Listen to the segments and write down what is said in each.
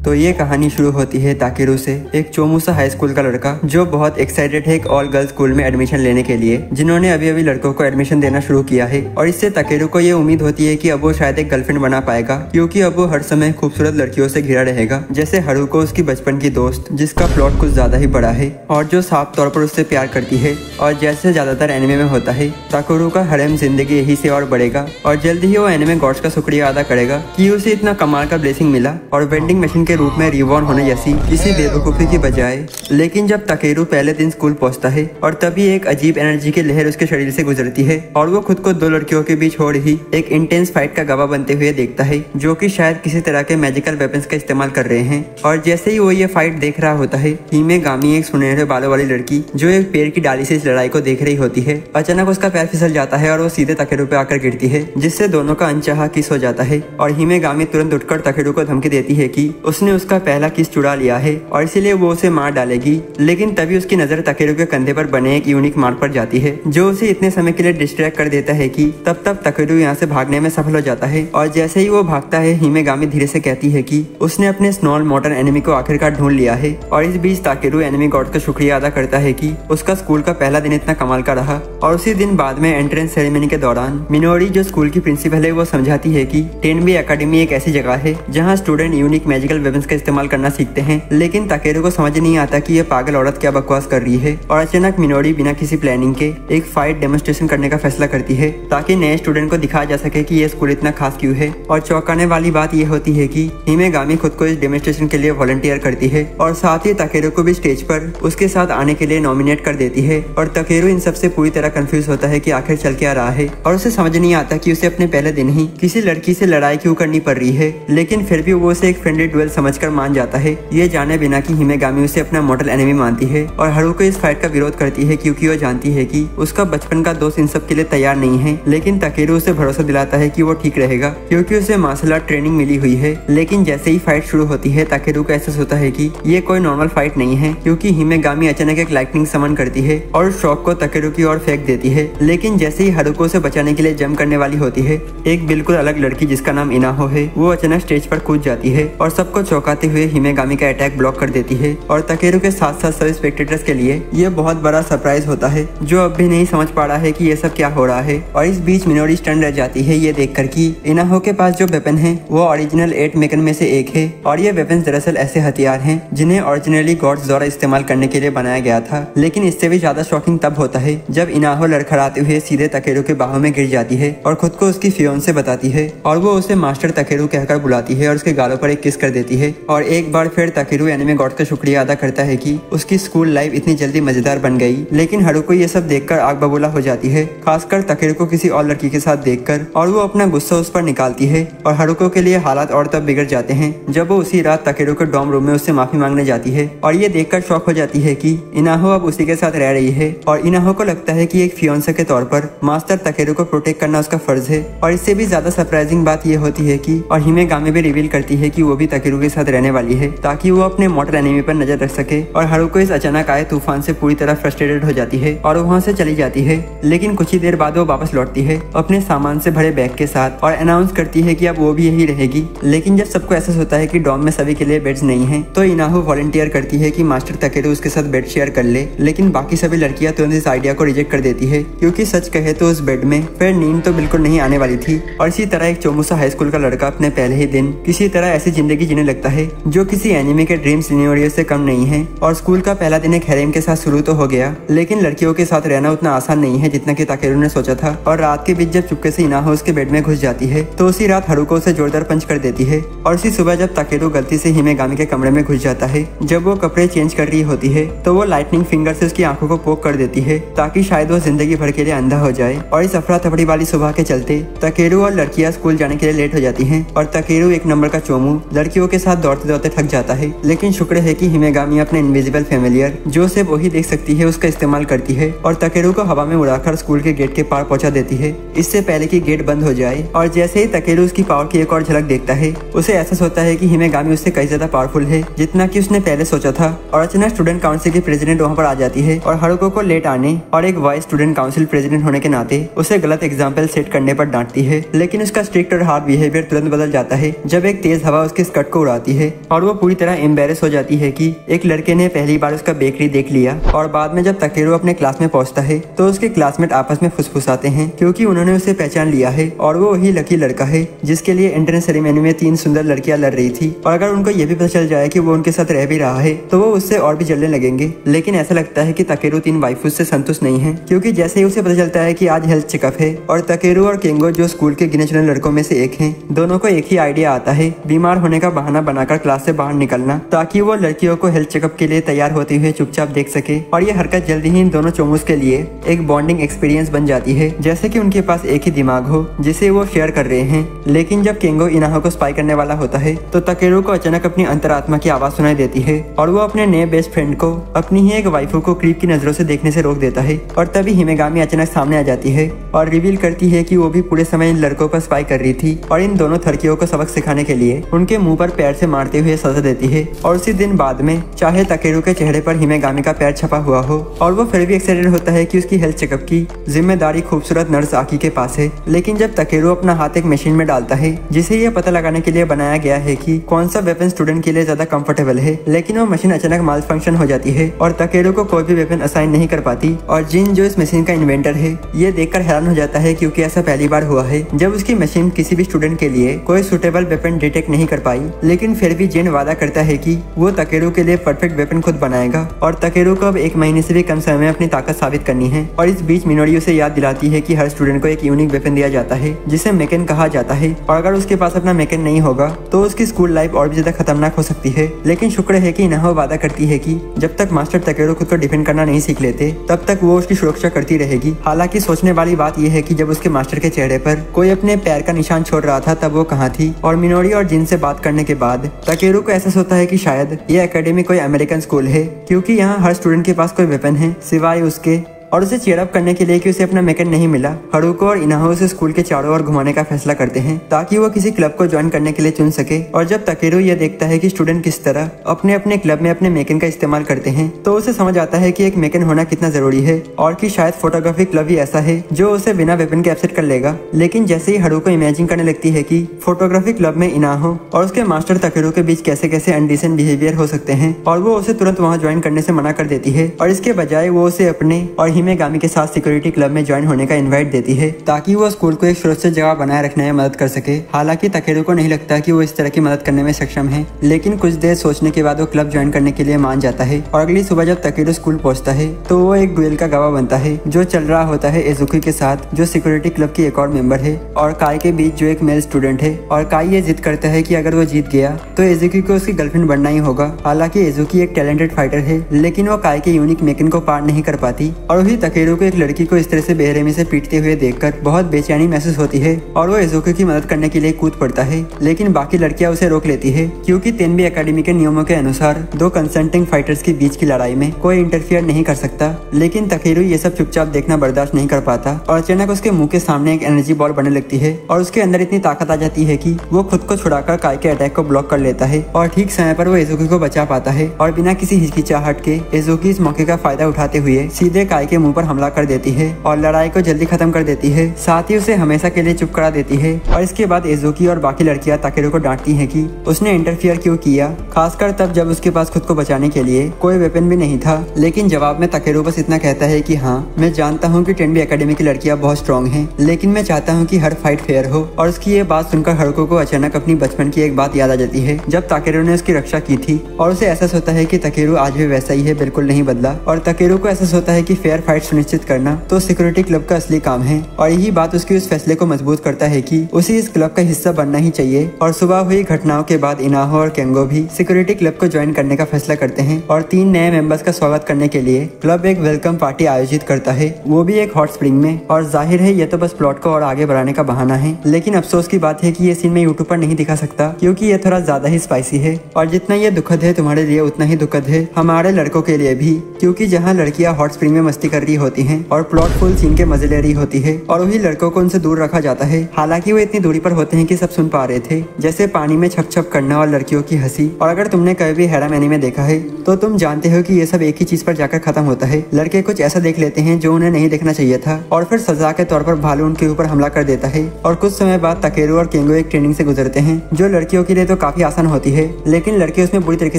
तो ये कहानी शुरू होती है ताकेरू से, एक चोमुसा हाई स्कूल का लड़का जो बहुत एक्साइटेड है एक ऑल गर्ल्स स्कूल में एडमिशन लेने के लिए, जिन्होंने अभी अभी लड़कों को एडमिशन देना शुरू किया है। और इससे ताकेरू को ये उम्मीद होती है कि अब वो शायद एक गर्लफ्रेंड बना पाएगा, क्योंकि अब वो हर समय खूबसूरत लड़कियों से घिरा रहेगा, जैसे हारुको उसकी बचपन की दोस्त, जिसका प्लॉट कुछ ज्यादा ही बड़ा है और जो साफ तौर पर उससे प्यार करती है। और जैसे ज्यादातर एनिमे में होता है, ताकेरू का हरम जिंदगी यही से और बढ़ेगा और जल्द ही वो एनिमे गॉड्स का शुक्रिया अदा करेगा कि उसे इतना कमाल का ब्लेसिंग मिला और वेंडिंग मशीन के रूप में रिवॉर्न होने जैसी किसी बेवकूफी की बजाय। लेकिन जब ताकेरू पहले दिन स्कूल पहुंचता है और तभी एक अजीब एनर्जी की लहर उसके शरीर से गुजरती है और वो खुद को दो लड़कियों के बीच हो रही एक इंटेंस फाइट का गवाह बनते हुए देखता है, जो कि शायद किसी तरह के मैजिकल वेपन्स का इस्तेमाल कर रहे हैं। और जैसे ही वो ये फाइट देख रहा होता है, हिमेगामी एक सुनहरे बालों वाली लड़की जो एक पेड़ की डाली से इस लड़ाई को देख रही होती है, अचानक उसका पैर फिसल जाता है और वो सीधे ताकेरू पे आकर गिरती है, जिससे दोनों का अनचाहा किस हो जाता है। और हिमेगामी तुरंत उठकर ताकेरू को धमकी देती है कि उसने उसका पहला किस चुरा लिया है और इसीलिए वो उसे मार डालेगी। लेकिन तभी उसकी नजर ताकेरू के कंधे पर बने एक यूनिक मार्क पर जाती है, जो उसे इतने समय के लिए डिस्ट्रैक्ट कर देता है कि तब तक ताकेरू यहाँ से भागने में सफल हो जाता है। और जैसे ही वो भागता है, हिमेगामी धीरे से कहती है कि उसने अपने स्मॉल मोटर एनिमी को आखिरकार ढूंढ लिया है। और इस बीच ताकेरू एनिमी गॉड का शुक्रिया अदा करता है कि उसका स्कूल का पहला दिन इतना कमाल का रहा। और उसी दिन बाद में एंट्रेंस सेरेमनी के दौरान मिनोरी जो स्कूल की प्रिंसिपल है, वो समझाती है कि टेनबी एकेडमी एक ऐसी जगह है जहाँ स्टूडेंट यूनिक मैजिकल वेपन्स का इस्तेमाल करना सीखते हैं। लेकिन ताकेरू को समझ नहीं आता कि ये पागल औरत क्या बकवास कर रही है। और अचानक मिनोरी बिना किसी प्लानिंग के एक फाइट डेमोन्स्ट्रेशन करने का फैसला करती है, ताकि नए स्टूडेंट को दिखाया जा सके कि ये स्कूल इतना खास क्यों है। और चौंकाने वाली बात ये होती है कि हिमेगामी खुद को इस डेमोन्स्ट्रेशन के लिए वॉलंटियर करती है और साथ ही ताकेरू को भी स्टेज पर उसके साथ आने के लिए नॉमिनेट कर देती है। और ताकेरू इन सबसे पूरी तरह कंफ्यूज होता है कि आखिर चल क्या रहा है और उसे समझ नहीं आता कि उसे अपने पहले दिन ही किसी लड़की से लड़ाई क्यों करनी पड़ रही है। लेकिन फिर भी वो उसे एक फ्रेंडली डुएल समझकर मान जाता है, ये जाने बिना कि हिमेगामी उसे अपना मॉडल एनिमी मानती है। और हारुको इस फाइट का विरोध करती है क्योंकि वो जानती है कि उसका बचपन का दोस्त इन सब के लिए तैयार नहीं है। लेकिन ताकेरू उसे भरोसा दिलाता है कि वो ठीक रहेगा, क्योंकि उसे मार्शल आर्ट ट्रेनिंग मिली हुई है। लेकिन जैसे ही फाइट शुरू होती है, ताकेरू को एहसास होता है कि ये कोई नॉर्मल फाइट नहीं है, क्योंकि हिमेगामी अचानक एक लाइटनिंग समन करती है और शॉक को ताकेरू की ओर फेंक देती है। लेकिन जैसे ही हारुको से बचाने के लिए जंप करने वाली होती है, एक बिल्कुल अलग लड़की जिसका नाम इनाहो है, वो अचानक स्टेज पर कूद जाती है और सबको चौंकाते हुए हिमेगामी का अटैक ब्लॉक कर देती है। और ताकेरू के साथ साथ सभी स्पेक्टेटर्स के लिए ये बहुत बड़ा सरप्राइज होता है, जो अब भी नहीं समझ पा रहा है कि ये सब क्या हो रहा है। और इस बीच मिनोरी स्टन रह जाती है ये देखकर कि इनाहो के पास जो वेपन है वो ओरिजिनल 8 मेकन में से एक है। और ये वेपन दरअसल ऐसे हथियार हैं जिन्हें ओरिजिनली गॉड्स द्वारा इस्तेमाल करने के लिए बनाया गया था। लेकिन इससे भी ज्यादा शॉकिंग तब होता है जब इनाहो लड़खड़ाते हुए सीधे ताकेरू के बाहों में गिर जाती है और खुद को उसकी फियोंसे बताती है। और वो उसे मास्टर ताकेरू कहकर बुलाती है और उसके गालों पर एक किस कर देती है। और एक बार फिर ताकेरू एनिमे गॉड का शुक्रिया अदा करता है कि उसकी स्कूल लाइफ इतनी जल्दी मजेदार बन गई। लेकिन हारुको ये सब देखकर आग बबूला हो जाती है, खासकर ताकेरू को किसी और लड़की के साथ देखकर। और वो अपना गुस्सा उस पर निकालती है। और हारुको के लिए हालात और तब बिगड़ जाते हैं जब वो उसी रात ताकेरू के डॉर्म रूम में उससे माफी मांगने जाती है। और ये देखकर शॉक हो जाती है कि इनाहो अब उसी के साथ रह रही है। और इनाहो को लगता है कि एक फियोंसे के तौर पर मास्टर ताकेरू को प्रोटेक्ट करना उसका फर्ज है। और इससे भी ज्यादा सरप्राइजिंग बात ये होती है कि और हिमेगामी भी रिवील करती है कि वो भी ताकेरू के साथ रहने वाली है, ताकि वो अपने मॉडल एनिमी पर नजर रख सके। और हारुको इस अचानक आए तूफान से पूरी तरह फ्रस्ट्रेटेड हो जाती है और वहाँ से चली जाती है। लेकिन कुछ ही देर बाद वो वापस लौटती है अपने सामान से भरे बैग के साथ और अनाउंस करती है कि अब वो भी यही रहेगी। लेकिन जब सबको एहसास होता है कि डॉर्म में सभी के लिए बेड्स नहीं है, तो इनाहो वॉलंटियर करती है कि मास्टर ताकेरू उसके साथ बेड शेयर कर ले। लेकिन बाकी सभी लड़कियां तुरंत इस आइडिया को रिजेक्ट कर देती है, क्योंकि सच कहे तो उस बेड में फिर नींद तो बिल्कुल नहीं आने वाली थी। और इसी तरह एक चोमुसा हाई स्कूल का लड़का अपने पहले ही दिन किसी तरह ऐसी जिंदगी जीने लगता है जो किसी एनिमे के ड्रीम सिनेरियो से कम नहीं है। और स्कूल का पहला दिन एक हैरेम के साथ शुरू तो हो गया, लेकिन लड़कियों के साथ रहना उतना आसान नहीं है जितना कि ताकेरू ने सोचा था। और रात के बीच जब चुपके से इनाहो उसके बेड में घुस जाती है, तो उसी रात हारुको उसे जोरदार पंच कर देती है। और उसी सुबह जब ताकेरू गलती से हिमेगामी के कमरे में घुस जाता है, जब वो कपड़े चेंज कर रही होती है, तो वो लाइटनिंग फिंगर से उसकी आंखों को पोक कर देती है, ताकि शायद वो जिंदगी भर के लिए अंधा हो जाए। और इस अफरा तफड़ी वाली सुबह के चलते ताकेरू और लड़कियां स्कूल जाने के लिए लेट हो जाती हैं। और ताकेरू एक नंबर का चोमू लड़कियों के साथ दौड़ते दौड़ते थक जाता है। लेकिन शुक्र है कि हिमेगामी अपने इनविजिबल फेमिलियर, जो सिर्फ वही देख सकती है, उसका इस्तेमाल करती है और ताकेरू को हवा में उड़ाकर स्कूल के गेट के पार पहुंचा देती है, इससे पहले कि गेट बंद हो जाए। और जैसे ही ताकेरू उसकी पावर की एक और झलक देखता है, उसे एहसास होता है कि हिमेगामी उससे कई ज्यादा पावरफुल है जितना कि उसने पहले सोचा था। और अचानक स्टूडेंट काउंसिल की प्रेसिडेंट वहाँ पर आ जाती है और हारुको को लेट आने और एक वाइस स्टूडेंट काउंसिल प्रेसिडेंट होने के नाते उसे गलत एग्जाम्पल सेट करने पर डांटती है। लेकिन उसका स्ट्रिक्ट और हार्ड बिहेवियर तुरंत बदल जाता है जब एक तेज हवा उसके स्कर्ट को उड़ाती है और वो पूरी तरह एम्बेरस हो जाती है कि एक लड़के ने पहली बार उसका बेकरी देख लिया। और बाद में जब ताकेरू अपने क्लास में पहुंचता है तो उसके क्लासमेट आपस में फुसफुसाते हैं क्योंकि उन्होंने उसे पहचान लिया है और वो वही लकी लड़का है जिसके लिए एंट्रेंस सेरेमनी में 3 सुंदर लड़कियां लड़ रही थी। और अगर उनको ये भी पता चल जाए कि वो उनके साथ रह भी रहा है तो वो उससे और भी जलने लगेंगे। लेकिन ऐसा लगता है कि ताकेरू 3 वाइफूज से संतुष्ट नहीं है क्योंकि जैसे ही उसे पता चलता है कि आज हेल्थ चेकअप है और ताकेरू और केंगो जो स्कूल के गिने चुने लड़कों में से एक हैं, दोनों को एक ही आइडिया आता है बीमार होने का बहाना बनाकर क्लास से बाहर निकलना ताकि वो लड़कियों को हेल्थ चेकअप के लिए तैयार होते हुए चुपचाप देख सके। और ये हरकत जल्दी ही इन दोनों चोमूस के लिए एक बॉन्डिंग एक्सपीरियंस बन जाती है, जैसे कि उनके पास एक ही दिमाग हो जिसे वो शेयर कर रहे हैं। लेकिन जब केंगो इनाहो को स्पाई करने वाला होता है तो ताकेरू को अचानक अपनी अंतरात्मा की आवाज सुनाई देती है और वो अपने नए बेस्ट फ्रेंड को अपनी ही एक वाइफू को क्रीप की नजरों से देखने से रोक देता है। और तभी हिमेगामी अचानक सामने आ जाती है और रिवील करती है कि वो भी पूरे समय इन लड़कों पर स्पाई कर रही थी और इन दोनों थरकियों को सबक सिखाने के लिए उनके मुंह पर पैर से मारते हुए सजा देती है। और उसी दिन बाद में चाहे ताकेरू के चेहरे पर हिमेगामी का पैर छपा हुआ हो और वो फिर भी एक्साइटेड होता है कि उसकी हेल्थ चेकअप की जिम्मेदारी खूबसूरत नर्स आकी के पास है। लेकिन जब ताकेरू अपना हाथ एक मशीन में डालता है जिसे ये पता लगाने के लिए बनाया गया है कि कौन सा वेपन स्टूडेंट के लिए ज्यादा कंफर्टेबल है, लेकिन वो मशीन अचानक माल फंक्शन हो जाती है और ताकेरू को कोई भी वेपन असाइन नहीं कर पाती। और जिन जो इस मशीन का इन्वेंटर है ये देखकर हैरान हो जाता है क्योंकि ऐसा पहली बार हुआ है जब उसकी मशीन किसी भी स्टूडेंट के लिए कोई सुटेबल वेपन डिटेक्ट नहीं कर पाई। लेकिन फिर भी जिन वादा करता है कि वो ताकेरू के लिए परफेक्ट वेपन खुद बनाएगा और ताकेरू को अब 1 महीने से भी कम समय में अपनी ताकत साबित करनी है। और इस बीच मिनोरी उसे याद दिलाती है कि हर स्टूडेंट को एक यूनिक वेपन दिया जाता है जिसे मेकन कहा जाता है और अगर उसके पास अपना मेकन नहीं होगा तो उसकी स्कूल लाइफ और भी ज्यादा खतरनाक हो सकती है। लेकिन शुक्र है कि इनाहो वादा करती है कि जब तक मास्टर ताकेरू खुद को डिफेंड करना नहीं सीख लेते तब तक वो उसकी सुरक्षा करती रहेगी। हालांकि सोचने वाली बात यह है कि जब उसके मास्टर के चेहरे पर कोई अपने पैर का निशान छोड़ रहा था तब वो कहाँ थी। और मिनोरी और जिन से बात करने के बाद ताकेरू को एहसास होता है कि शायद ये एकेडमी कोई अमेरिकन स्कूल है क्योंकि यहाँ हर स्टूडेंट के पास कोई वेपन है सिवाय उसके। और उसे चीयर अप करने के लिए कि उसे अपना मेकन नहीं मिला, हारुको और इनाहो उसे स्कूल के चारों ओर घुमाने का फैसला करते हैं ताकि वो किसी क्लब को ज्वाइन करने के लिए चुन सके। और जब ताकेरू ये देखता है कि स्टूडेंट किस तरह अपने अपने क्लब में अपने मेकन का इस्तेमाल करते हैं तो उसे समझ आता है कि एक मेकन होना कितना जरूरी है और कि शायद फोटोग्राफी क्लब ही ऐसा है जो उसे बिना वेपन के अपसेट कर लेगा। लेकिन जैसे ही हारुको इमेजिन करने लगती है कि फोटोग्राफी क्लब में इनाहो और उसके मास्टर ताकेरू के बीच कैसे कैसे अनडिसेंट बिहेवियर हो सकते हैं और वो उसे तुरंत वहाँ ज्वाइन करने से मना कर देती है और इसके बजाय वो उसे अपने और हिमेगामी के साथ सिक्योरिटी क्लब में ज्वाइन होने का इनवाइट देती है ताकि वो स्कूल को एक सुरक्षित जगह बनाए रखने में मदद कर सके। हालांकि ताकेरू को नहीं लगता कि वो इस तरह की मदद करने में सक्षम है, लेकिन कुछ देर सोचने के बाद वो क्लब ज्वाइन करने के लिए मान जाता है। और अगली सुबह जब ताकेरू स्कूल पहुंचता है तो वो एक डुएल का गवाह बनता है जो चल रहा होता है एजुकी के साथ जो सिक्योरिटी क्लब की एक और मेंबर है और काई के बीच जो एक मेल स्टूडेंट है। और काई ये जिद करता है कि अगर वो जीत गया तो एजुकी को उसकी गर्लफ्रेंड बनना ही होगा। हालांकि एजुकी एक टैलेंटेड फाइटर है लेकिन वो काई के यूनिक मेकन को पार नहीं कर पाती और वही ताकेरू को एक लड़की को इस तरह से बेरहमी से पीटते हुए देखकर बहुत बेचैनी महसूस होती है और वो एजुकी की मदद करने के लिए कूद पड़ता है। लेकिन बाकी लड़कियां उसे रोक लेती है क्योंकि तेनबी एकेडमी के नियमों के अनुसार 2 कंसल्टिंग फाइटर्स के बीच की लड़ाई में कोई इंटरफियर नहीं कर सकता। लेकिन ताकेरू ये सब चुपचाप देखना बर्दाश्त नहीं कर पाता और अचानक उसके मुंह के सामने एक एनर्जी बॉल बनने लगती है और उसके अंदर इतनी ताकत आ जाती है कि वो खुद को छुड़ाकर काई के अटैक को ब्लॉक कर लेता है और ठीक समय पर वो एजुकी को बचा पाता है और बिना किसी हिचकिचाहट के एजुकी इस मौके का फायदा उठाते हुए सीधे काई के मुंह पर हमला कर देती है और लड़ाई को जल्दी खत्म कर देती है, साथ ही उसे हमेशा के लिए चुप करा देती है। और इसके बाद एजुकी और बाकी लड़कियां ताकेरू को डांटती हैं कि उसने इंटरफियर क्यों किया, खासकर तब जब उसके पास खुद को बचाने के लिए कोई वेपन भी नहीं था। लेकिन जवाब में ताकेरू बस इतना कहता है कि हाँ, मैं जानता हूँ कि टेनबी एकेडमी की लड़कियां बहुत स्ट्रॉन्ग हैं, लेकिन मैं चाहता हूँ कि हर फाइट फेयर हो। और उसकी ये बात सुनकर हारुको को अचानक अपनी बचपन की एक बात याद आ जाती है जब ताकेरू ने उसकी रक्षा की थी और उसे एहसास होता है कि ताकेरू आज भी वैसा ही है, बिल्कुल नहीं बदला। और ताकेरू को एहसास होता है कि फेयर फाइट सुनिश्चित करना तो सिक्योरिटी क्लब का असली काम है और यही बात उसकी उस फैसले को मजबूत करता है कि उसे इस क्लब का हिस्सा बनना ही चाहिए। और सुबह हुई घटनाओं के बाद इनाहो और केंगो भी सिक्योरिटी क्लब को ज्वाइन करने का फैसला करते हैं और 3 नए मेंबर्स का स्वागत करने के लिए क्लब एक वेलकम पार्टी आयोजित करता है, वो भी एक हॉट स्प्रिंग में। और जाहिर है ये तो बस प्लॉट को और आगे बढ़ाने का बहाना है, लेकिन अफसोस की बात है कि ये सीन मैं यूट्यूब पर नहीं दिखा सकता क्योंकि ये थोड़ा ज्यादा ही स्पाइसी है। और जितना ये दुखद है तुम्हारे लिए उतना ही दुखद है हमारे लड़कों के लिए भी, क्योंकि जहाँ लड़कियां हॉट स्प्रिंग में मस्ती कर कर रही होती हैं और प्लॉट फुल सीन के मजे ले रही होती है और वही लड़कों को उनसे दूर रखा जाता है। हालांकि वो इतनी दूरी पर होते हैं कि सब सुन पा रहे थे, जैसे पानी में छप छप करना और लड़कियों की हंसी। और अगर तुमने कभी भी हैराम एनीमे देखा है तो तुम जानते हो कि ये सब एक ही चीज पर जाकर खत्म होता है। लड़के कुछ ऐसा देख लेते हैं जो उन्हें नहीं देखना चाहिए था और फिर सजा के तौर पर भालू उनके ऊपर हमला कर देता है। और कुछ समय बाद ताकेरू और केंगो एक ट्रेनिंग से गुजरते हैं जो लड़कियों के लिए तो काफी आसान होती है, लेकिन लड़के उसमें बुरी तरीके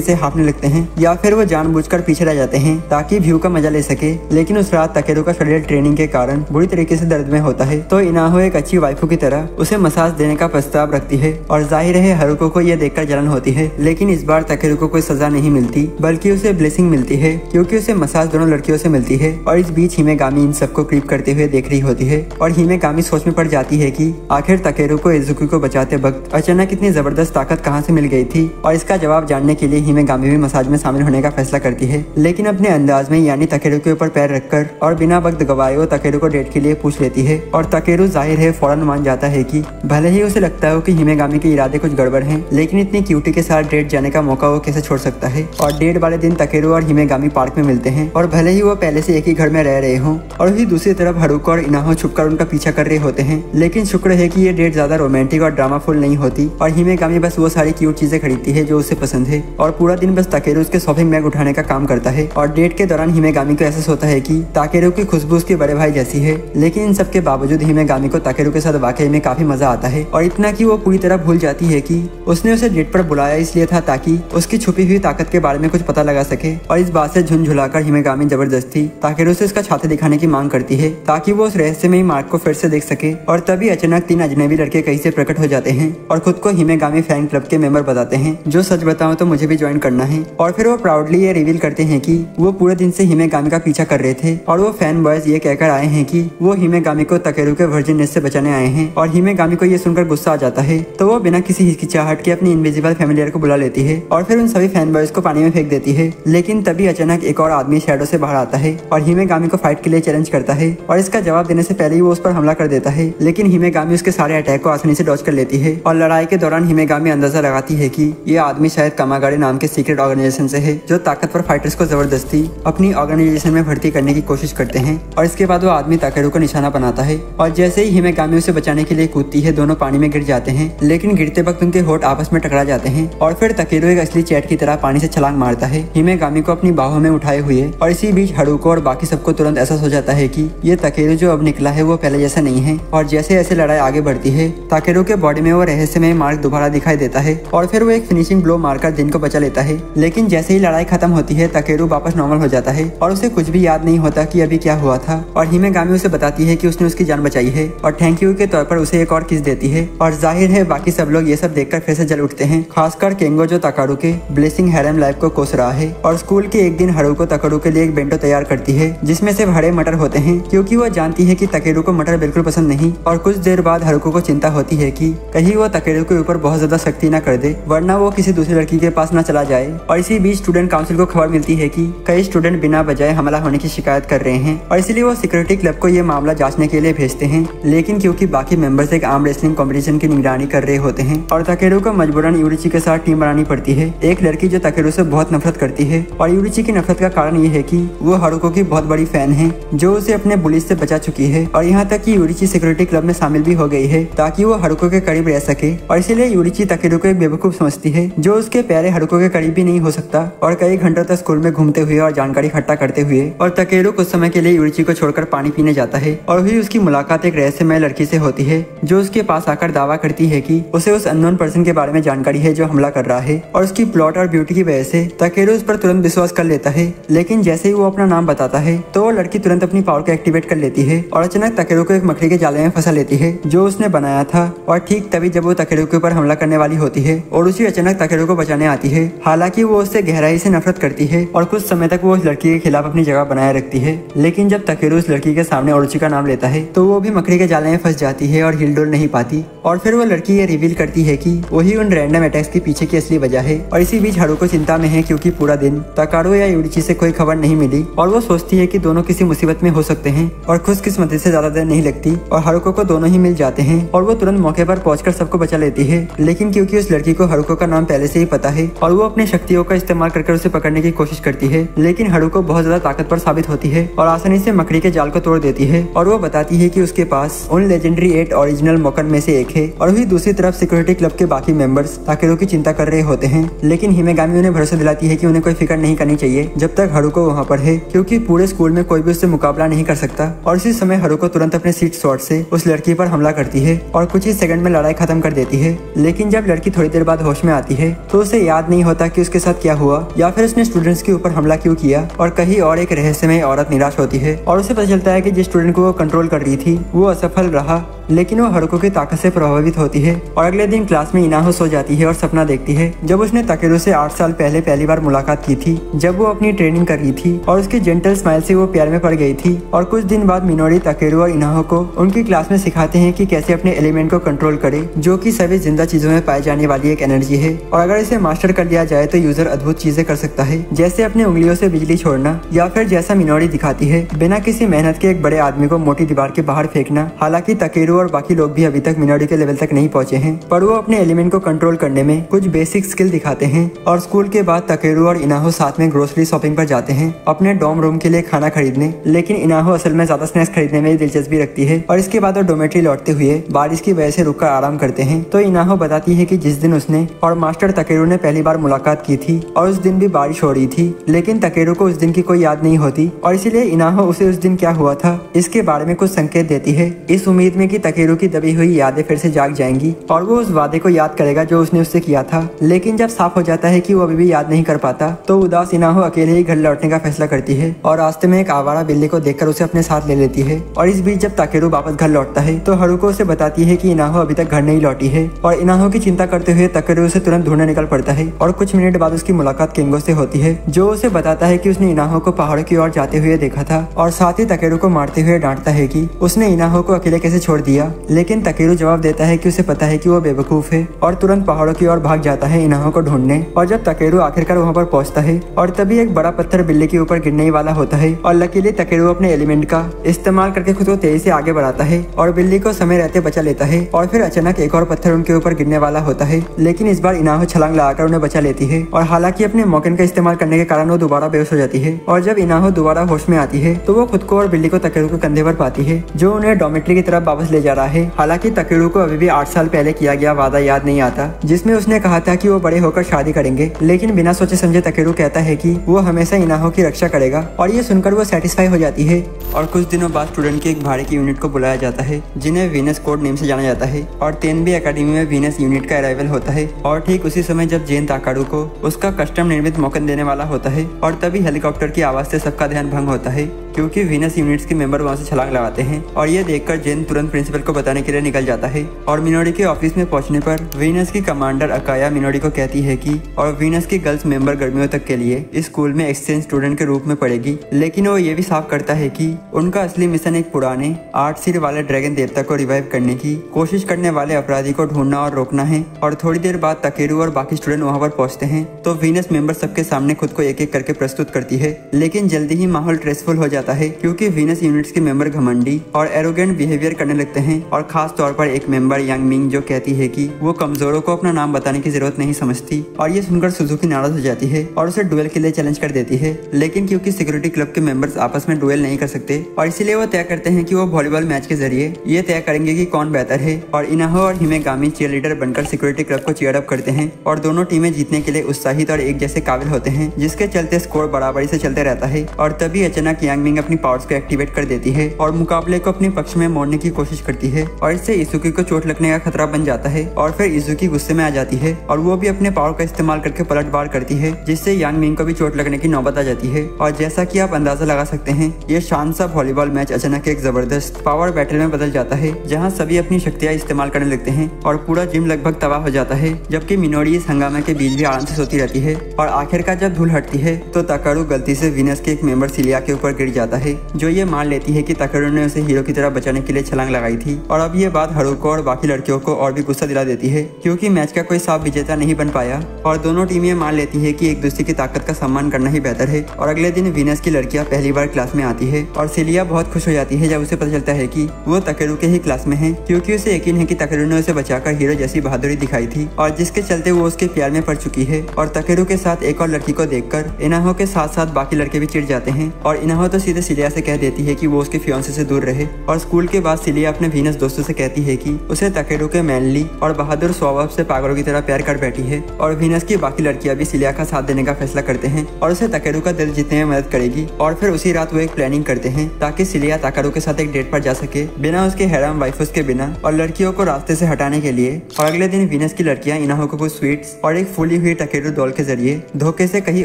से हारने लगते हैं या फिर वो जानबूझकर पीछे रह जाते हैं ताकि व्यू का मजा ले सके। लेकिन उस रात ताकेरू का शरीर ट्रेनिंग के कारण बुरी तरीके से दर्द में होता है, तो इनाहो एक अच्छी वाइफू की तरह उसे मसाज देने का प्रस्ताव रखती है और जाहिर है हारुको को यह देखकर जलन होती है। लेकिन इस बार ताकेरू को कोई सजा नहीं मिलती बल्कि उसे ब्लेसिंग मिलती है क्योंकि उसे मसाज दोनों लड़कियों से मिलती है। और इस बीच हिमेगामी इन सबको क्रीप करते हुए देख रही होती है और हिमेगामी सोच में पड़ जाती है कि आखिर ताकेरू को इजुकी को बचाते वक्त अचानक इतनी जबरदस्त ताकत कहां से मिल गई थी। और इसका जवाब जानने के लिए हिमेगामी भी मसाज में शामिल होने का फैसला करती है, लेकिन अपने अंदाज में यानी ताकेरू के ऊपर पैर रखकर और बिना वक्त गवाए वो ताकेरू को डेट के लिए पूछ लेती है। और ताकेरू जाहिर है फौरन मान जाता है कि भले ही उसे लगता हो कि हिमेगामी के इरादे कुछ गड़बड़ हैं, लेकिन इतनी क्यूटी के साथ डेट जाने का मौका वो कैसे छोड़ सकता है। और डेट वाले दिन ताकेरू और हिमेगामी पार्क में मिलते हैं और भले ही वो पहले से एक ही घर में रह रहे हों। और वही दूसरी तरफ हारुको और इनाहो छुपकर उनका पीछा कर रहे होते हैं, लेकिन शुक्र है कि ये डेट ज्यादा रोमांटिक और ड्रामाफुल नहीं होती और हिमेगामी बस वो सारी क्यूट चीजें खरीदती है जो उसे पसंद है और पूरा दिन बस ताकेरू उसके शॉपिंग बैग उठाने का काम करता है। और डेट के दौरान हिमेगामी को एहसास होता है कि ताकेरू की खुशबू उसके बड़े भाई जैसी है, लेकिन इन सबके बावजूद हिमेगामी को ताकेरू के साथ वाकई में काफी मजा आता है। और इतना कि वो पूरी तरह भूल जाती है कि उसने उसे डेट पर बुलाया इसलिए था ताकि उसकी छुपी हुई ताकत के बारे में कुछ पता लगा सके। और इस बात से झुंझुलाकर हिमेगामी जबरदस्ती ताकेरू से उसका छाता दिखाने की मांग करती है ताकि वो उस रहस्यमयी मार्ग को फिर से देख सके। और तभी अचानक 3 अजनबी लड़के कहीं से प्रकट हो जाते हैं और खुद को हिमेगामी फैन क्लब के मेंबर बताते हैं, जो सच बताऊं तो मुझे भी ज्वाइन करना है। और फिर वो प्राउडली ये रिवील करते हैं कि वो पूरे दिन से हिमेगामी का पीछा कर रहे थे और वो फैन बॉयज ये कहकर आए हैं कि वो हिमेगामी को ताकेरू के वर्जिननेस से बचाने आए हैं। और हिमेगामी को ये सुनकर गुस्सा आ जाता है, तो वो बिना किसी हिचकिचाहट के अपनी इनविजिबल फैमिलियर को बुला लेती है और फिर उन सभी फैन बॉयज को पानी में फेंक देती है। लेकिन तभी अचानक एक और आदमी शैडो से बाहर आता है और हिमेगामी को फाइट के लिए चैलेंज करता है और इसका जवाब देने से पहले ही वो उस पर हमला कर देता है। लेकिन हिमेगामी उसके सारे अटैक को आसानी से डॉज कर लेती है और लड़ाई के दौरान हिमेगामी अंदाजा लगाती है कि ये आदमी शायद कामागारे नाम के सीक्रेट ऑर्गेनाइजेशन से है, जो ताकतवर फाइटर्स को जबरदस्ती अपनी ऑर्गेनाइजेशन में भर्ती करने की कोशिश करते हैं। और इसके बाद वो आदमी ताकेरू को निशाना बनाता है और जैसे ही हिमेगामी उसे बचाने के लिए कूदती है, दोनों पानी में गिर जाते हैं, लेकिन गिरते वक्त उनके होठ आपस में टकरा जाते हैं और फिर ताकेरू एक असली चैट की तरह पानी से छलांग मारता है, हिमेगामी को अपनी बाहों में उठाए हुए। और इसी बीच हारुको और बाकी सबको तुरंत एहसास हो जाता है कि ये ताकेरू जो अब निकला है वो पहले जैसा नहीं है। और जैसे जैसे लड़ाई आगे बढ़ती है, ताकेरू के बॉडी में वो रहस्यमय मार्क दोबारा दिखाई देता है और फिर वो एक फिनिशिंग ब्लो मारकर दिन को बचा लेता है। लेकिन जैसे ही लड़ाई खत्म होती है, ताकेरू वापस नॉर्मल हो जाता है और उसे कुछ भी याद नहीं होता कि अभी क्या हुआ था। और हिमेगामी उसे बताती है कि उसने उसकी जान बचाई है और थैंक यू के तौर पर उसे एक और किस देती है। और जाहिर है बाकी सब लोग ये सब देखकर फिर से जल उठते हैं, खासकर केंगो जो ताकेरू के ब्लेसिंग हैरम लाइफ को कोस रहा है। और स्कूल के एक दिन हारुको ताकेरू के लिए एक बेंटो तैयार करती है जिसमें सिर्फ हरे मटर होते हैं, क्योंकि वो जानती है कि ताकेरू को मटर बिल्कुल पसंद नहीं। और कुछ देर बाद हारुको को चिंता होती है कि कहीं वो ताकेरू के ऊपर बहुत ज्यादा सख्ती न कर दे, वरना वो किसी दूसरी लड़की के पास न चला जाए। और इसी बीच स्टूडेंट काउंसिल को खबर मिलती है कि कई स्टूडेंट बिना बजाय हमला होने की शिकायत कर रहे हैं और इसलिए वो सिक्योरिटी क्लब को ये मामला जांचने के लिए भेजते हैं। लेकिन क्योंकि बाकी मेंबर्स एक आर्म रेसलिंग कंपटीशन की निगरानी कर रहे होते हैं और ताकेरू को मजबूरन यूरिची के साथ टीम बनानी पड़ती है, एक लड़की जो ताकेरू से बहुत नफरत करती है। और यूरिची की नफरत का कारण ये है कि वो हारुको की बहुत बड़ी फैन है जो उसे अपने बुलिस से बचा चुकी है। और यहाँ तक कि यूरिची सिक्योरिटी क्लब में शामिल भी हो गई है ताकि वो हारुको के करीब रह सके। और इसीलिए यूरिची ताकेरू को एक बेवकूफ समझती है जो उसके प्यारे हारुको के करीब भी नहीं हो सकता। और कई घंटों तक स्कूल में घूमते हुए और जानकारी इकट्ठा करते हुए और ताकेरू कुछ समय के लिए यूरिची को छोड़कर पानी पीने जाता है और वही उसकी मुलाकात एक रहस्यमय लड़की से होती है जो उसके पास आकर दावा करती है कि उसे उस अननोन पर्सन के बारे में जानकारी है जो हमला कर रहा है। और उसकी प्लॉट और ब्यूटी की वजह से ताकेरू उस पर तुरंत विश्वास कर लेता है। लेकिन जैसे ही वो अपना नाम बताता है तो वो लड़की तुरंत अपनी पावर को एक्टिवेट कर लेती है और अचानक ताकेरू को एक मकड़ी के जाले में फंसा लेती है जो उसने बनाया था। और ठीक तभी जब वो ताकेरू के ऊपर हमला करने वाली होती है और उसी अचानक ताकेरू को बचाने आती है। हालांकि वो उससे गहराई से नफरत करती है और कुछ समय तक वो उस लड़की के खिलाफ अपनी जगह बनाए रखती है। लेकिन जब ताकेरू उस लड़की के सामने ओरुची का नाम लेता है तो वो भी मकड़ी के जाले में फंस जाती है और हिल डुल नहीं पाती। और फिर वो लड़की ये रिवील करती है कि वही उन रैंडम अटैक्स के पीछे की असली वजह है। और इसी बीच हारुको चिंता में है क्योंकि पूरा दिन ताकेरू या यूरिची से कोई खबर नहीं मिली और वो सोचती है कि दोनों किसी मुसीबत में हो सकते हैं। और खुशकिस्मती से ज्यादा देर नहीं लगती और हारुको को दोनों ही मिल जाते हैं और वो तुरंत मौके पर पहुंचकर सबको बचा लेती है। लेकिन क्योंकि उस लड़की को हारुको का नाम पहले से ही पता है और वो अपनी शक्तियों का इस्तेमाल कर उसे पकड़ने की कोशिश करती है, लेकिन हारुको बहुत ज्यादा ताकतवर साबित होती होती है और आसानी से मकड़ी के जाल को तोड़ देती है और वो बताती है कि उसके पास उन लेजेंडरी 8 ओरिजिनल मोकन में से एक है। और वही दूसरी तरफ सिक्योरिटी क्लब के बाकी मेंबर्स ताकेरू की चिंता कर रहे होते हैं, लेकिन हिमेगामी उन्हें भरोसा दिलाती है कि उन्हें कोई फिक्र नहीं करनी चाहिए जब तक हारुको वहाँ पर है, क्योंकि पूरे स्कूल में कोई भी उससे मुकाबला नहीं कर सकता। और इसी समय हारुको तुरंत अपने सीट स्वॉर्ड से उस लड़की पर हमला करती है और कुछ ही सेकंड में लड़ाई खत्म कर देती है। लेकिन जब लड़की थोड़ी देर बाद होश में आती है तो उसे याद नहीं होता कि उसके साथ क्या हुआ या फिर उसने स्टूडेंट्स के ऊपर हमला क्यों किया। और कहीं और एक रहस्यमय औरत निराश होती है और उसे पता चलता है कि जिस स्टूडेंट को वो कंट्रोल कर रही थी वो असफल रहा, लेकिन वो हारुको की ताकत से प्रभावित होती है। और अगले दिन क्लास में इनाहो सो जाती है और सपना देखती है जब उसने ताकेरू से 8 साल पहले पहली बार मुलाकात की थी, जब वो अपनी ट्रेनिंग कर रही थी और उसकी जेंटल स्माइल से वो प्यार में पड़ गई थी। और कुछ दिन बाद मिनोरी ताकेरू और इनाहो को उनकी क्लास में सिखाते हैं कि कैसे अपने एलिमेंट को कंट्रोल करे, जो कि सभी जिंदा चीजों में पाई जाने वाली एक एनर्जी है। और अगर इसे मास्टर कर लिया जाए तो यूजर अद्भुत चीजें कर सकता है, जैसे अपनी उंगलियों से बिजली छोड़ना या फिर जैसा मिनोरी दिखाती है बिना किसी मेहनत के एक बड़े आदमी को मोटी दीवार के बाहर फेंकना। हालांकि ताकेरू और बाकी लोग भी अभी तक मिनोरी के लेवल तक नहीं पहुंचे हैं, पर वो अपने एलिमेंट को कंट्रोल करने में कुछ बेसिक स्किल दिखाते हैं। और स्कूल के बाद ताकेरू और इनाहो साथ में ग्रोसरी शॉपिंग पर जाते हैं अपने डॉर्म रूम के लिए खाना खरीदने, लेकिन इनाहो असल में ज्यादा स्नैक्स खरीदने में दिलचस्पी रखती है। और इसके बाद वो डोमेट्री लौटते हुए बारिश की वजह से रुककर आराम करते हैं। तो इनाहो बताती है कि जिस दिन उसने और मास्टर ताकेरू ने पहली बार मुलाकात की थी और उस दिन भी बारिश हो रही थी, लेकिन ताकेरू को उस दिन की कोई याद नहीं होती और इसीलिए इनाहो उसे उस दिन क्या हुआ था इसके बारे में कुछ संकेत देती है, इस उम्मीद में कि ताकेरू की दबी हुई यादें फिर से जाग जाएंगी और वो उस वादे को याद करेगा जो उसने उससे किया था। लेकिन जब साफ हो जाता है कि वो अभी भी याद नहीं कर पाता तो उदास इनाहो अकेले ही घर लौटने का फैसला करती है और रास्ते में एक आवारा बिल्ली को देखकर उसे अपने साथ ले लेती है। और इस बीच जब ताकेरू वापस घर लौटता है तो हारुको उसे बताती है कि इनाहो अभी तक घर नहीं लौटी है और इनाहो की चिंता करते हुए ताकेरू उसे तुरंत ढूंढने निकल पड़ता है। और कुछ मिनट बाद उसकी मुलाकात केंगो से होती है, जो उसे बताता है कि उसने इनाहो को पहाड़ों की ओर जाते हुए देखा था और साथ ही ताकेरू को मारते हुए डांटता है कि उसने इनाहो को अकेले कैसे छोड़ दिया। लेकिन ताकेरू जवाब देता है कि उसे पता है कि वो बेवकूफ है और तुरंत पहाड़ों की ओर भाग जाता है इनाहो को ढूंढने। और जब ताकेरू आखिरकार वहाँ पर पहुँचता है और तभी एक बड़ा पत्थर बिल्ली के ऊपर गिरने ही वाला होता है और लकीली ताकेरू अपने एलिमेंट का इस्तेमाल करके खुद को तेजी से आगे बढ़ाता है और बिल्ली को समय रहते बचा लेता है। और फिर अचानक एक और पत्थर उनके ऊपर गिरने वाला होता है, लेकिन इस बार इनाहो छलांग लगाकर उन्हें बचा लेती है। और हालांकि अपने मौकन का इस्तेमाल करने के कारण वो दोबारा बेहोश हो जाती है। और जब इनाहो दोबारा होश में आती है तो वो खुद को और बिल्ली को ताकेरू के कंधे पर पाती है, जो उन्हें डॉर्मेट्री की तरफ वापस ले जा रहा है। हालांकि ताकेरू को अभी भी 8 साल पहले किया गया वादा याद नहीं आता, जिसमें उसने कहा था कि वो बड़े होकर शादी करेंगे, लेकिन बिना सोचे समझे ताकेरू कहता है कि वो हमेशा इनाहो की रक्षा करेगा। और ये सुनकर वो सेटिस्फाई हो जाती है। और कुछ दिनों बाद स्टूडेंट की एक भाड़े की यूनिट को बुलाया जाता है, जिन्हें वीनस कोड नेम से जाना जाता है। और तेनबी एकेडमी में वीनस यूनिट का अराइवल होता है। और ठीक उसी समय जब जेन ताकारू को उसका कस्टम निर्मित मौकन देने वाला होता है और तभी हेलीकॉप्टर की आवाज से सबका ध्यान भंग होता है, क्योंकि वीनस यूनिट्स के मेंबर वहां से छलांग लगाते हैं। और ये देखकर जेन तुरंत प्रिंसिपल को बताने के लिए निकल जाता है। और मिनोरी के ऑफिस में पहुंचने पर वीनस की कमांडर अकाया मिनोरी को कहती है कि और वीनस की गर्ल्स मेंबर गर्मियों तक के लिए इस स्कूल में एक्सचेंज स्टूडेंट के रूप में पड़ेगी। लेकिन वो ये भी साफ करता है कि उनका असली मिशन एक पुराने 8 सिर वाले ड्रैगन देवता को रिवाइव करने की कोशिश करने वाले अपराधी को ढूंढना और रोकना है। और थोड़ी देर बाद ताकेरू और बाकी स्टूडेंट वहाँ पर पहुँचते हैं तो वीनस मेंबर सबके सामने खुद को एक एक करके प्रस्तुत करती है। लेकिन जल्दी ही माहौल स्ट्रेसफुल हो जाता है, क्योंकि वीनस यूनिट्स के मेंबर घमंडी और एरोगेंट बिहेवियर करने लगते हैं। और खास तौर पर एक मेंबर यांग मिंग, जो कहती है कि वो कमजोरों को अपना नाम बताने की जरूरत नहीं समझती। और ये सुनकर सुजुकी नाराज हो जाती है और उसे डुएल के लिए चैलेंज कर देती है। लेकिन क्योंकि सिक्योरिटी क्लब के मेंबर्स आपस में डुएल नहीं कर सकते और इसीलिए वो तय करते हैं कि वो वॉलीबॉल मैच के जरिए ये तय करेंगे कि कौन बेहतर है। और इनाहो और हिमेगामी चीयरलीडर बनकर सिक्योरिटी क्लब को चीयर अप करते हैं और दोनों टीमें जीतने के लिए उत्साहित और एक जैसे काबिल होते हैं, जिसके चलते स्कोर बराबरी से चलते रहता है। और तभी अचानक यांग मिंग अपनी पावर्स को एक्टिवेट कर देती है और मुकाबले को अपने पक्ष में मोड़ने की कोशिश करती है और इससे इजुकी को चोट लगने का खतरा बन जाता है। और फिर इजुकी गुस्से में आ जाती है और वो भी अपने पावर का इस्तेमाल करके पलटवार करती है, जिससे यांग मिंग को भी चोट लगने की नौबत आ जाती है। और जैसा कि आप अंदाजा लगा सकते हैं, ये शान सा वॉलीबॉल मैच अचानक एक जबरदस्त पावर बैटल में बदल जाता है, जहाँ सभी अपनी शक्तियाँ इस्तेमाल करने लगते हैं और पूरा जिम लगभग तबाह हो जाता है। जबकि मिनोरी इस हंगामे के बीच भी आराम से सोती रहती है। और आखिरकार जब धूल हटती है तो ताकारू गलती से वीनस के एक मेंबर सिलिया के ऊपर गिर जाता है, जो ये मान लेती है कि ताकारू ने उसे हीरो की तरह बचाने के लिए छलांग लगाई थी। और अब ये बात हारुको और बाकी लड़कियों को और भी गुस्सा दिला देती है, क्योंकि मैच का कोई साफ विजेता नहीं बन पाया और दोनों टीमें मान लेती है कि एक दूसरे की ताकत का सम्मान करना ही बेहतर है। और अगले दिन वीनस की लड़कियां पहली बार क्लास में आती है और सिलिया बहुत खुश हो जाती है जब उसे पता चलता है कि वो ताकेरू के ही क्लास में है, क्योंकि उसे यकीन है कि ताकेरू ने उसे बचाकर हीरो जैसी बहादुरी दिखाई थी और जिसके चलते वो उसके प्यार में पड़ चुकी है। और ताकेरू के साथ एक और लड़की को देखकर इनाहो के साथ साथ बाकी लड़के भी चिढ़ जाते हैं और इनाहो तो सीधे सिलिया से कह देती है कि वो उसके फियांसे से दूर रहे। और स्कूल के बाद सिलिया अपने वीनस दोस्तों से कहती है कि उसे ताकेरू के मैनली और बहादुर स्वभाव से पागलों की तरह प्यार कर बैठी है। और वीनस की बाकी लड़कियां भी सिलिया का साथ देने का फैसला करते हैं और उसे ताकेरू का दिल जीतने में मदद करेगी। और फिर उसी रात वो एक प्लानिंग करते हैं ताकि सिलिया ताकेरू के साथ एक डेट पर जा सके बिना उसके हैराम वाइफस के बिना और लड़कियों को रास्ते से हटाने के लिए। और अगले दिन वीनस की लड़कियां इनाहो को कुछ स्वीट्स और एक फूली हुई ताकेरू डॉल के जरिए धोखे से कहीं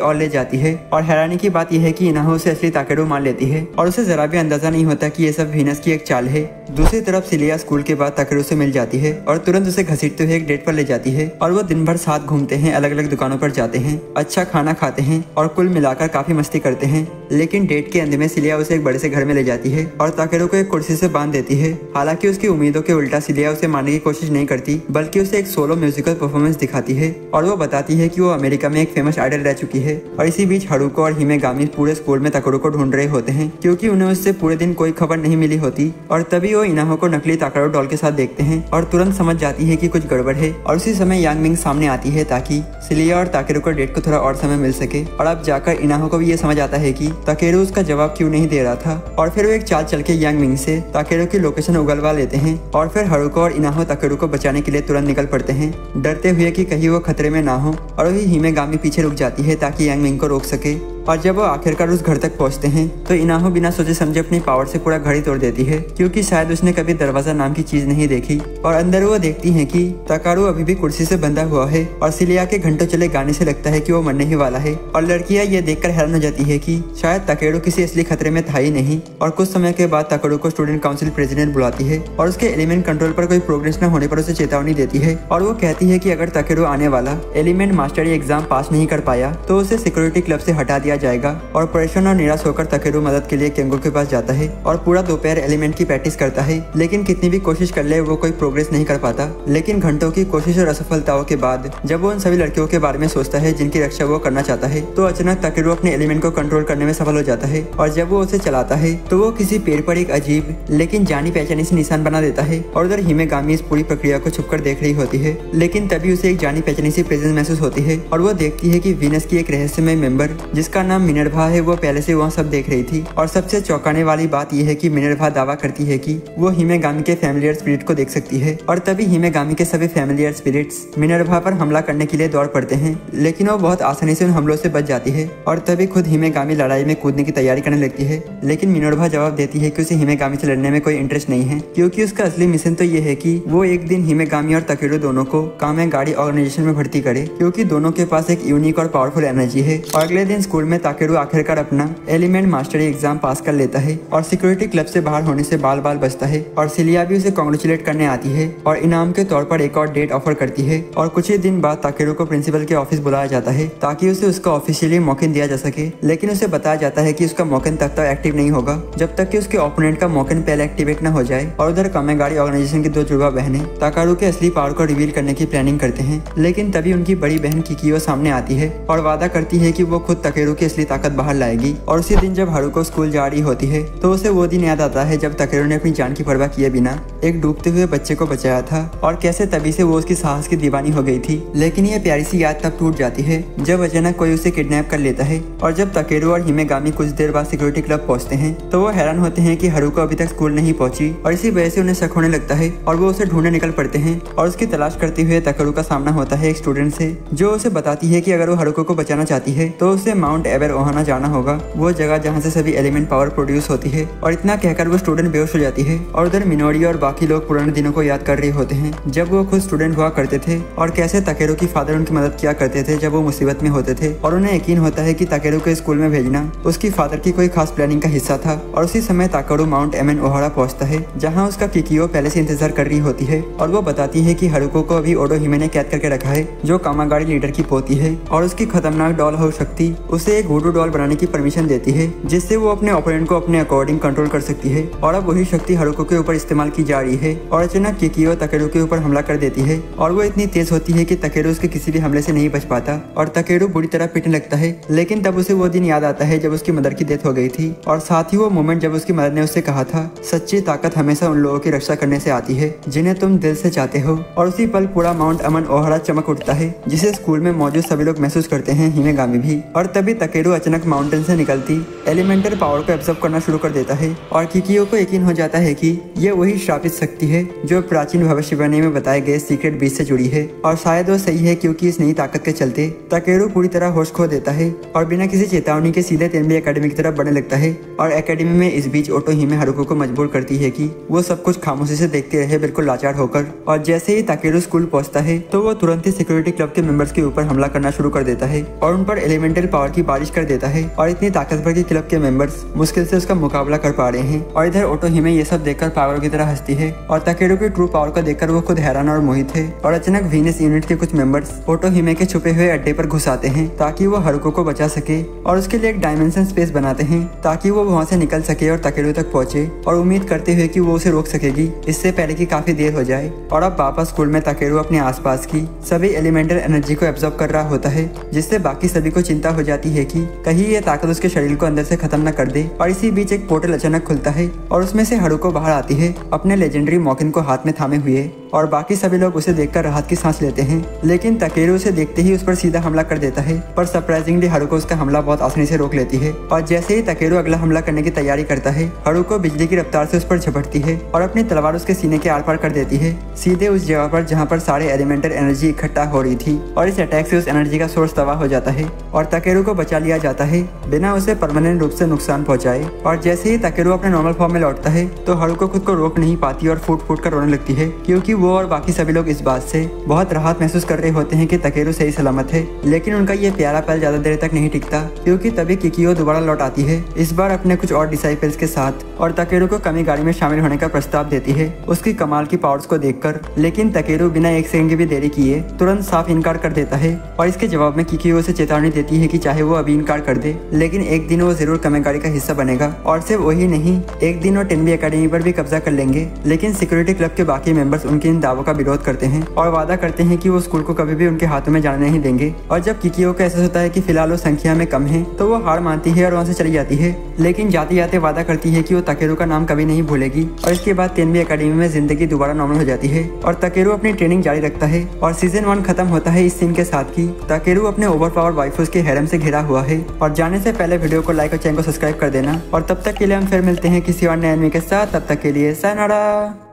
और ले जाती है। और हैरानी की बात यह है कि इनाहो उसे असली ताकेरू मान लेती है और उसे जरा भी अंदाजा नहीं होता कि ये सब वीनस की एक चाल है। दूसरी तरफ सिलिया स्कूल के बाद ताकेरू से मिल जाती है और तुरंत उसे घसीटते हुए एक डेट पर ले जाती है। और वो दिन भर साथ घूमते हैं, अलग अलग दुकानों पर जाते हैं, अच्छा खाना खाते हैं और कुल मिलाकर काफी मस्ती करते हैं। लेकिन डेट के अंत में सिलिया उसे एक बड़े से घर में ले जाती है और ताकेरू को एक कुर्सी से बांध देती है। हालांकि उसकी उम्मीदों के उल्टा सिलिया उसे मारने की कोशिश नहीं करती, बल्कि उसे एक सोलो म्यूजिकल परफॉर्मेंस दिखाती है। और वो बताती है कि वो अमेरिका में एक फेमस आइडल रह चुकी है। और इसी बीच हारुको और हिमेगामी पूरे स्कूल में ताकेरू को ढूंढ रहे होते हैं क्योंकि उन्हें उससे पूरे दिन कोई खबर नहीं मिली होती। और तभी वो इनाहो को नकली ताकेरू डॉल के साथ देखते हैं और तुरंत समझ जाती है कि कुछ गड़बड़ है। और उसी समय यांग मिंग सामने आती है ताकि सिलिया और ताकेरू को डेट को थोड़ा और समय मिल सके। और अब जाकर इनाहो को भी ये समझ आता है कि ताकेरू उसका जवाब क्यों नहीं दे रहा था। और फिर वो एक चाल चल के यांग मिंग से ताकेरू की लोकेशन उगलवा लेते हैं। और फिर हारुको और इनाहो ताकेरू को बचाने के लिए तुरंत निकल पड़ते हैं, डरते हुए कि कहीं वो खतरे में ना हो। और वही हिमेगामी पीछे रुक जाती है ताकि यांग मिंग को रोक सके। और जब वो आखिरकार उस घर तक पहुंचते हैं तो इनाहो बिना सोचे समझे अपनी पावर से पूरा घर ही तोड़ देती है क्योंकि शायद उसने कभी दरवाजा नाम की चीज नहीं देखी। और अंदर वो देखती है कि ताकेरू अभी भी कुर्सी से बंधा हुआ है और सिलिया के घंटों चले गाने से लगता है कि वो मरने ही वाला है। और लड़कियां ये देखकर हैरान हो जाती है कि शायद ताकेरू किसी असली खतरे में था ही नहीं। और कुछ समय के बाद ताकेरू को स्टूडेंट काउंसिल प्रेसिडेंट बुलाती है और उसके एलिमेंट कंट्रोल पर कोई प्रोग्रेस न होने पर उसे चेतावनी देती है। और वो कहती है कि अगर ताकेरू आने वाला एलिमेंट मास्टरी एग्जाम पास नहीं कर पाया तो उसे सिक्योरिटी क्लब से हटा दिया जाएगा। और परेशान और निराश होकर ताकेरू मदद के लिए केंगो के पास जाता है और पूरा दोपहर एलिमेंट की प्रैक्टिस करता है। लेकिन कितनी भी कोशिश कर ले वो कोई प्रोग्रेस नहीं कर पाता। लेकिन घंटों की कोशिश और असफलताओं के बाद जब वो उन सभी लड़कियों के बारे में सोचता है जिनकी रक्षा वो करना चाहता है तो अचानक ताकेरू अपने एलिमेंट को कंट्रोल करने में सफल हो जाता है। और जब वो उसे चलाता है तो वो किसी पेड़ पर एक अजीब लेकिन जानी पहचानी से निशान बना देता है। और उधर हिमेगामी इस पूरी प्रक्रिया को छुपकर देख रही होती है। लेकिन तभी उसे एक जानी पहचानी सी प्रेजेंस महसूस होती है और वो देखती है कि वीनस की एक रहस्यमय मेंबर जिसका नाम मिनर्वा है वो पहले से वहाँ सब देख रही थी। और सबसे चौंकाने वाली बात यह है कि मिनर्वा दावा करती है कि वो हिमेगामी के फैमिलियर स्पिरिट को देख सकती है। और तभी हिमेगामी के सभी फैमिलियर स्पिरिट्स मिनर्वा पर हमला करने के लिए दौड़ पड़ते हैं, लेकिन वो बहुत आसानी से उन हमलों से बच जाती है। और तभी खुद हिमेगामी लड़ाई में कूदने की तैयारी करने लगती है, लेकिन मिनर्वा जवाब देती है कि उसे हिमेगामी से लड़ने में कोई इंटरेस्ट नहीं है क्योंकि उसका असली मिशन तो ये है कि वो एक दिन हिमेगामी और ताकेरू दोनों को कामेगाड़ी ऑर्गेनाइजेशन में भर्ती करे क्योंकि दोनों के पास एक यूनिक और पावरफुल एनर्जी है। और अगले दिन स्कूल में ताकेरू आखिरकार अपना एलिमेंट मास्टरी एग्जाम पास कर लेता है और सिक्योरिटी क्लब से बाहर होने से बाल बाल बचता है। और सिलिया भी उसे कांग्रेचुलेट करने आती है और इनाम के तौर पर एक और डेट ऑफर करती है। और कुछ ही दिन बाद ताकेरू को प्रिंसिपल के ऑफिस बुलाया जाता है ताकि उसे उसका ऑफिशियली मौकन दिया जा सके। लेकिन उसे बताया जाता है कि उसका मौकन तब तक एक्टिव नहीं होगा जब तक कि उसके ओपोनेंट का मौकन पहले एक्टिवेट न हो जाए। और उधर कामेगाड़ी ऑर्गेनाइजेशन की दो जुड़वा बहनें ताकेरू के असली पावर को रिवील करने की प्लानिंग करते हैं। लेकिन तभी उनकी बड़ी बहन किकियो सामने आती है और वादा करती है कि वो खुद ताकेरू की असली ताकत बाहर लाएगी। और उसी दिन जब हारुको स्कूल जा रही होती है तो उसे वो दिन याद आता है जब ताकेरू ने अपनी जान की परवाह किए बिना एक डूबते हुए बच्चे को बचाया था और कैसे तभी से वो उसकी साहस की दीवानी हो गई थी। लेकिन ये प्यारी सी याद तब टूट जाती है जब अचानक कोई उसे किडनैप कर लेता है। और जब ताकेरू और हिमेगामी कुछ देर बाद सिक्योरिटी क्लब पहुंचते हैं तो वो हैरान होते हैं कि हारुको अभी तक स्कूल नहीं पहुंची और इसी वजह से उन्हें शक होने लगता है और वो उसे ढूंढने निकल पड़ते हैं। और उसकी तलाश करते हुए ताकेरू का सामना होता है एक स्टूडेंट से जो उसे बताती है कि अगर वो हारुको को बचाना चाहती है तो उसे माउंट एवर ओहाना जाना होगा, वो जगह जहाँ से सभी एलिमेंट पावर प्रोड्यूस होती है। और इतना कहकर वो स्टूडेंट बेहोश हो जाती है। और उधर मिनोरी और बाकी लोग पुराने दिनों को याद कर रहे होते हैं जब वो खुद स्टूडेंट हुआ करते थे और कैसे ताकेरू की फादर उनकी मदद किया करते थे जब वो मुसीबत में होते थे। और उन्हें यकीन होता है कि ताकेरू को स्कूल में भेजना उसकी फादर की कोई खास प्लानिंग का हिस्सा था। और उसी समय ताकेरू माउंट एमन ओहारा पहुंचता है जहाँ उसका किकियो पहले से इंतजार कर रही होती है और वो बताती है कि हारुको को अभी ओडो हिमे ने कैद करके रखा है जो कामागाड़ी लीडर की पोती है। और उसकी खतरनाक डॉल हाउस शक्ति उसे एक वुडू डॉल बनाने की परमिशन देती है जिससे वो अपने ओपोनेंट को अपने अकॉर्डिंग कंट्रोल कर सकती है। और अब वही शक्ति हारुको के ऊपर इस्तेमाल की जा रही है। और अचानक किकियो ताकेरू के ऊपर हमला कर देती है और वो इतनी तेज होती है कि ताकेरू उसके किसी भी हमले से नहीं बच पाता और ताकेरू बुरी तरह पिटने लगता है। लेकिन तब उसे वो दिन याद आता है जब उसकी मदर की डेथ हो गई थी और साथ ही वो मोमेंट जब उसकी मदर ने उससे कहा था सच्ची ताकत हमेशा उन लोगों की रक्षा करने से आती है जिन्हें तुम दिल से चाहते हो। और उसी पल पूरा माउंट अमन ओहारा चमक उठता है जिसे स्कूल में मौजूद सभी लोग महसूस करते हैं, हिमेगामी भी। और तभी ताकेरू अचानक माउंटेन से निकलती एलिमेंटल पावर को एब्जॉर्ब करना शुरू कर देता है और किकियो को यकीन हो जाता है कि ये वही श्रापित शक्ति है जो प्राचीन भविष्यवाणी में बताए गए सीक्रेट बीच से जुड़ी है। और शायद वो सही है, क्योंकि इस नई ताकत के चलते ताकेरू पूरी तरह होश खो देता है और बिना किसी चेतावनी के सीधे तेनबी एकेडमी की तरफ बढ़ने लगता है। और एकेडमी में इस बीच ओटोहिमे हारुको को मजबूर करती है कि वो सब कुछ खामोशी से देखते रहे, बिल्कुल लाचार होकर। और जैसे ही ताकेरू स्कूल पहुंचता है तो वो तुरंत ही सिक्योरिटी क्लब के मेंबर्स के ऊपर हमला करना शुरू कर देता है और उन पर एलिमेंटल पावर की बारिश कर देता है। और इतनी ताकतवर के क्लब के मेंबर्स मुश्किल से उसका मुकाबला कर पा रहे हैं। और इधर ओटोहिमे ये सब देखकर पागलों की तरह हंसती है और ताकेरू की ट्रू पावर को देखकर वो खुद हैरान और मोहित है। और अचानक वीनस यूनिट के कुछ मेंबर्स ओटोहिमे के छुपे हुए अड्डे पर घुस आते हैं ताकि वो हारुको को बचा सके और उसके लिए एक डायमेंशन स्पेस बनाते हैं ताकि वो वहाँ से निकल सके और ताकेरू तक पहुंचे, और उम्मीद करते हुए कि वो उसे रोक सकेगी इससे पहले कि काफी देर हो जाए। और अब वापस स्कूल में ताकेरू अपने आसपास की सभी एलिमेंटल एनर्जी को एब्जॉर्ब कर रहा होता है, जिससे बाकी सभी को चिंता हो जाती है कि कहीं ये ताकत उसके शरीर को अंदर से खत्म न कर दे। और इसी बीच एक पोर्टल अचानक खुलता है और उसमें से हारुको बाहर आती है अपने लेजेंडरी मॉकिन को हाथ में थामे हुए, और बाकी सभी लोग उसे देखकर राहत की सांस लेते हैं। लेकिन ताकेरू उसे देखते ही उस पर सीधा हमला कर देता है, पर सरप्राइजिंगली हारुको उसका हमला बहुत आसानी से रोक लेती है। और जैसे ही ताकेरू अगला हमला करने की तैयारी करता है, हारुको बिजली की रफ्तार से उस पर झपटती है और अपनी तलवार उसके सीने के आर पार कर देती है, सीधे उस जगह पर जहाँ पर सारे एलिमेंटल एनर्जी इकट्ठा हो रही थी। और इस अटैक से उस एनर्जी का सोर्स तबाह हो जाता है और ताकेरू को बचा लिया जाता है बिना उसे परमानेंट रूप से नुकसान पहुंचाए। और जैसे ही ताकेरू अपने नॉर्मल फॉर्म में लौटता है तो हारुको खुद को रोक नहीं पाती और फूट फूट कर रोने लगती है, क्योंकि वो और बाकी सभी लोग इस बात से बहुत राहत महसूस कर रहे होते हैं कि ताकेरू सही सलामत है। लेकिन उनका ये प्यारा पल ज्यादा देर तक नहीं टिकता, क्योंकि तभी किकियो दोबारा लौट आती है, इस बार अपने कुछ और डिसाइपल्स के साथ, और ताकेरू को कमी गाड़ी में शामिल होने का प्रस्ताव देती है उसकी कमाल की पावर्स को देखकर। लेकिन ताकेरू बिना एक सेकंड की भी देरी किए तुरंत साफ इनकार कर देता है और इसके जवाब में किकियो उसे चेतावनी देती है कि चाहे वो अभी इनकार कर दे, लेकिन एक दिन वो जरूर कमेगारी का हिस्सा बनेगा। और सिर्फ वही नहीं, एक दिन वो टेनबी एकेडमी पर भी कब्जा कर लेंगे। लेकिन सिक्योरिटी क्लब के बाकी मेंबर्स उनके इन दावों का विरोध करते हैं और वादा करते हैं कि वो स्कूल को कभी भी उनके हाथों में जाने नहीं देंगे। और जब किकियो को एहसास होता है कि फिलहाल वो संख्या में कम है तो वो हार मानती है और वहाँ से चली जाती है। लेकिन जाते जाते वादा करती है कि वो ताकेरू का नाम कभी नहीं भूलेगी। और इसके बाद टेनबी एकेडमी में जिंदगी दोबारा नॉर्मल हो जाती है और ताकेरू अपनी ट्रेनिंग जारी रखता है। और सीजन 1 खत्म होता है इस सीन के साथ कि ताकेरू अपने ओवरपावर वाइफूज के हैरम से घिरा हुआ है। और जाने से पहले वीडियो को लाइक और चैनल को सब्सक्राइब कर देना। और तब तक के लिए हम फिर मिलते हैं किसी और नए एनिमे के साथ। तब तक के लिए सायनारा।